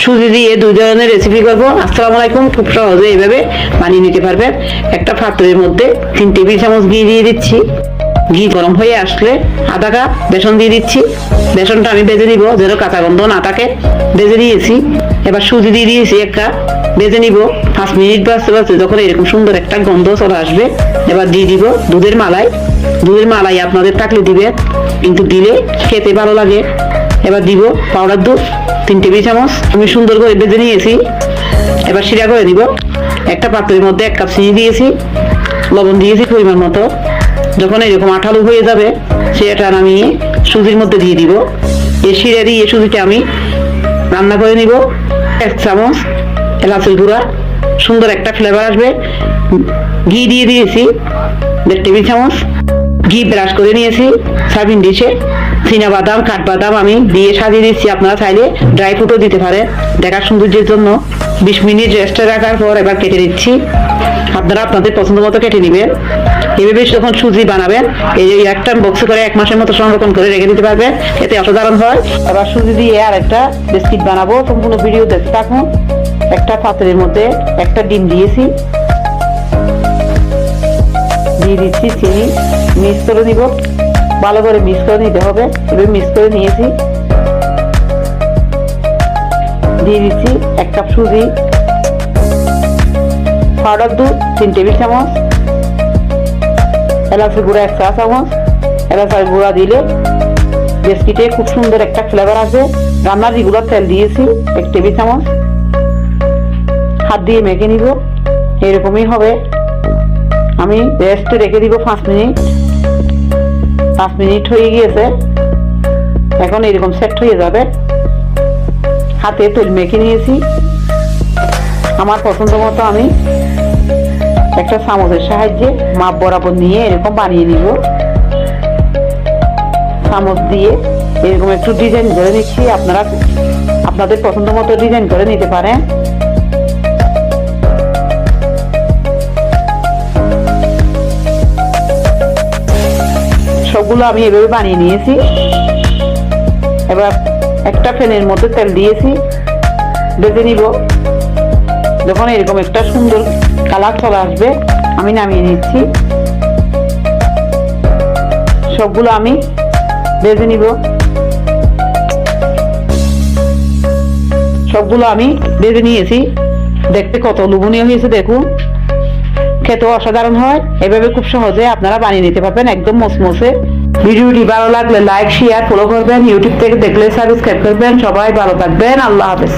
সুজি দিয়ে দুই ধরনের রেসিপি করবো। আসসালামু আলাইকুম। খুব সহজে এইভাবে বানিয়ে নিতে পারবেন। একটা পাত্রের মধ্যে 3 টেবিল চামচ ঘি দিয়ে দিচ্ছি। ঘি গরম হয়ে আসলে আধা কাপ বেসন দিয়ে দিচ্ছি। বেসনটা আমি ভেজে নিব যেন কাঁচা গন্ধ না থাকে। ভেজে দিয়েছি। এবার সুজি দিয়ে দিয়েছি 1 কাপ। ভেজে নিব 5 মিনিট বাজতে বাজতে যখন এরকম সুন্দর একটা গন্ধ চলে আসবে, এবার দিয়ে দিব দুধের মালাই। দুধের মালাই আপনাদের থাকলে দিবেন, কিন্তু দিলে খেতে ভালো লাগে। এবার দিব পাউডার দুধ 3 টেবিল চামচ। আমি সুন্দর করে ভেজে নিয়েছি। এবার শিরা করে দিব। একটা পাত্রের মধ্যে 1 কাপ চিনি দিয়েছি, লবণ দিয়েছি পরিমাণ মতো। যখন এরকম আঠালো হয়ে যাবে, শিরাটা নামিয়ে সুজির মধ্যে দিয়ে দিব। এই শিরা দিয়ে সুজিটা আমি রান্না করে নিব। 1 চামচ এলাচের গুঁড়া, সুন্দর একটা ফ্লেভার আসবে। ঘি দিয়ে দিয়েছি 1.5 টেবিল চামচ। ঘি ব্রাশ করে নিয়েছি সার্ভিং ডিশে। বাদাম কাঠবাদাম আমি দিয়ে সাজিয়ে দিচ্ছি। আপনারা চাইলে ড্রাই ফ্রুটও দিতে পারেন দেখার সৌন্দর্যের জন্য। 20 মিনিট রেস্টে রাখার পর এবার কেটে দিচ্ছি। আপনারা আপনাদের পছন্দ মতো কেটে নেবেন। এভাবে যখন সুজি বানাবেন, এই যে একটা বক্সে করে 1 মাসের মতো সংরক্ষণ করে রেখে দিতে পারবেন, এতে অসাধারণ হয়। এবার সুজি দিয়ে আর একটা বিস্কিট বানাবো। সম্পূর্ণ ভিডিও দেখতে থাকুন। একটা পাত্রের মধ্যে একটা ডিম দিয়েছি, দিয়ে দিচ্ছি চিনি, মিক্স করে দিব। ভালো করে মিক্স করে নিতে হবে। এভাবে মিক্স করে নিয়েছি। দিয়ে দিচ্ছি 1 কাপ সুজি, পাউডার দুধ 3 টেবিল চামচ, এলাচের গুঁড়া 1 চা চামচ। এলাচের গুঁড়া দিলে বিস্কিটে খুব সুন্দর একটা ফ্লেভার আসবে। রান্নার রেগুলার তেল দিয়েছি 1 টেবিল চামচ। হাত দিয়ে মেখে নিব। এরকমই হবে। আমি রেস্টে রেখে দিব 5 মিনিট। 5 মিনিট হয়ে গিয়েছে। এখন এরকম সেট হয়ে যাবে। হাতে তেল মেখে নিয়েছি। আমার পছন্দ মতো আমি একটা চামচের সাহায্যে মাপ বরাবর নিয়ে এরকম বানিয়ে নিব। চামচ দিয়ে এরকম একটু ডিজাইন করে নিচ্ছি। আপনারা আপনাদের পছন্দ মতো ডিজাইন করে নিতে পারেন। সবগুলো আমি এভাবে বানিয়ে নিয়েছি। এবার একটা প্যানের মধ্যে তেল দিয়েছি, ভেজে নিব। যখন এরকম একটা সুন্দর কালার চলে আসবে, আমি নামিয়ে নিচ্ছি। সবগুলো আমি ভেজে নিব। সবগুলো আমি ভেজে নিয়েছি। দেখতে কত লোভনীয় হয়েছে দেখুন। খেতেও অসাধারণ হয়। এভাবে খুব সহজে আপনারা বানিয়ে নিতে পারবেন, একদম মচমচে। ভিডিওটি ভালো লাগলে লাইক শেয়ার ফলো করবেন। ইউটিউব থেকে দেখলে সাবস্ক্রাইব করবেন। সবাই ভালো থাকবেন। আল্লাহ হাফেজ।